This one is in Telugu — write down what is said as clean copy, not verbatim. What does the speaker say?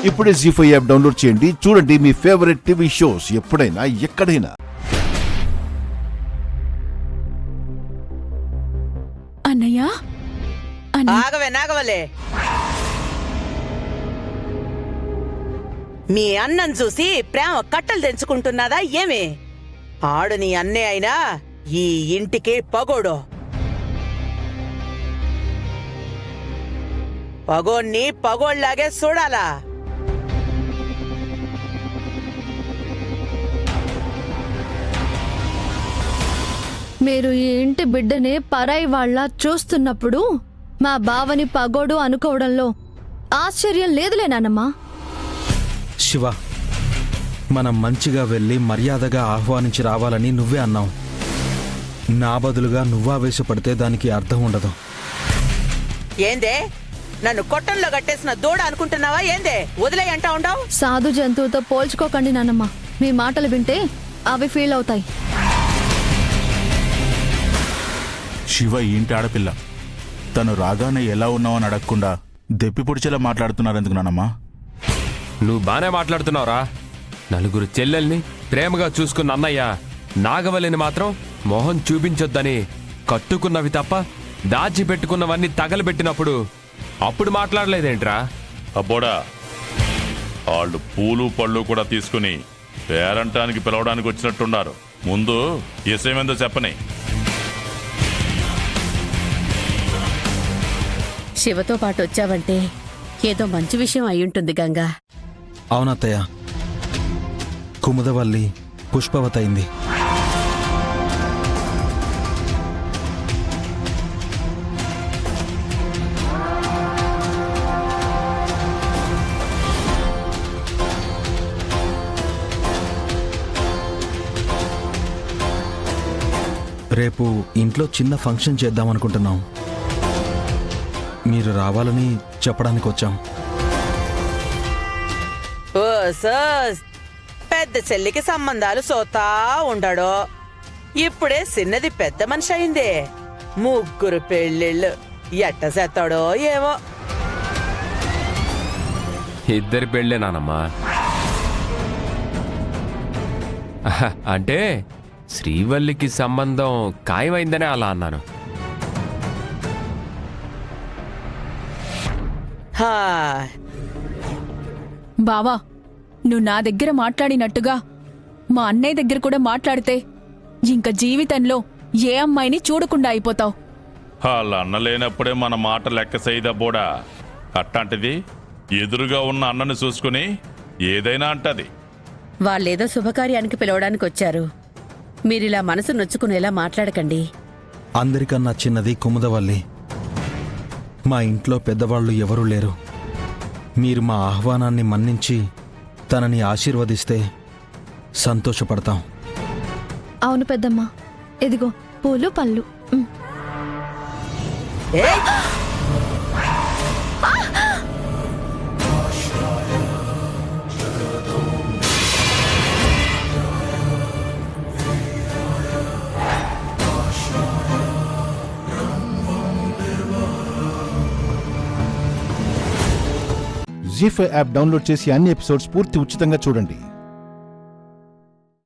ఇప్పుడే జీ5 యాప్ డౌన్లోడ్ చేయండి. చూడండి మీ ఫేవరెట్ టీవీ షోస్ ఎప్పుడైనా ఎక్కడైనా. అన్నయ్య నాగవలే మీ అన్నం చూసి ప్రేమ కట్టలు తెంచుకుంటున్నదా ఏమి? ఆడు నీ అన్నే అయినా ఈ ఇంటికి పగోడు. పగోణ్ణి పగోళ్లాగే చూడాలా. మీరు ఈ ఇంటి బిడ్డని పరాయి వాళ్ళ చూస్తున్నప్పుడు మా బావని పగోడు అనుకోవడంలో ఆశ్చర్యం లేదులే నాన్నమ్మా. శివ, మనం మంచిగా వెళ్ళి మర్యాదగా ఆహ్వానించి రావాలని నువ్వే అన్నావు. నా బదులుగా నువ్వు ఆవేశపడితే దానికి అర్థం ఉండదు. ఏందే నన్ను కొట్టంలో కట్టేసిన దూడ అనుకుంటున్నావా ఏందే? వదిలే అంటా ఉండవు. సాధు జంతువుతో పోల్చుకోకండి నాన్నమ్మ. మీ మాటలు వింటే అవి ఫీల్ అవుతాయి. శివ ఇంటి ఆడపిల్ల. తను రాగానే ఎలా ఉన్నావని అడగకుండా దెప్పి పొడిచేలా మాట్లాడుతున్నారెందుకు నానమ్మా? నువ్వు బానే మాట్లాడుతున్నావురా. నలుగురు చెల్లెల్ని ప్రేమగా చూసుకున్న అన్నయ్య నాగవల్లిని మాత్రం మొహం చూపించొద్దని కట్టుకున్నవి తప్ప దాచిపెట్టుకున్నవన్నీ తగలబెట్టినప్పుడు అప్పుడు మాట్లాడలేదేంట్రా? అబ్బోడా, వాళ్ళు పూలు పళ్ళు కూడా తీసుకుని పేరంటానికి పిలవడానికి వచ్చినట్టున్నారు. ముందు విషయమేందో చెప్పని. శివతో పాటు వచ్చావంటే ఏదో మంచి విషయం అయ్యుంటుంది గంగా. అవునత్తయ్య, కుముదవల్లి పుష్పవతయింది. రేపు ఇంట్లో చిన్న ఫంక్షన్ చేద్దామనుకుంటున్నాం. మీరు రావాలని చెప్పడానికి వచ్చాం. ఓ సోస్, పెద్ద చెల్లికి సంబంధాలు సోతా ఉండాడు. ఇప్పుడే చిన్నది పెద్ద మనిషి అయింది. ముగ్గురు పెళ్ళిళ్ళు ఎట్ట చేస్తాడో ఏమో. ఇద్దరి పెళ్ళేనానమ్మా. అంటే శ్రీవల్లికి సంబంధం ఖాయమైందనే అలా అన్నాను. హా, బావా, నువ్వు నా దగ్గర మాట్లాడినట్టుగా మా అన్నయ్య దగ్గర కూడా మాట్లాడితే ఇంక జీవితంలో ఏ అమ్మాయిని చూడకుండా అయిపోతావు. వాళ్ళ అన్న లేనప్పుడే మన మాట లెక్క సైదబ్బోడా. అట్టాంటిది ఎదురుగా ఉన్న అన్నను చూసుకుని ఏదైనా అంటది. వాళ్ళేదో శుభకార్యానికి పిలవడానికి వచ్చారు. మీరిలా మనసు నొచ్చుకునేలా మాట్లాడకండి. అందరికన్నా చిన్నది కుముదవల్లి. మా ఇంట్లో పెద్దవాళ్ళు ఎవరూ లేరు. మీరు మా ఆహ్వానాన్ని మన్నించి తనని ఆశీర్వదిస్తే సంతోషపడతాం. అవును పెద్దమ్మ, ఇదిగో పూలు పళ్ళు. ఏయ్! జీ5 యాప్ డౌన్లోడ్ చేసి అన్ని ఎపిసోడ్స్ పూర్తి ఉచితంగా చూడండి.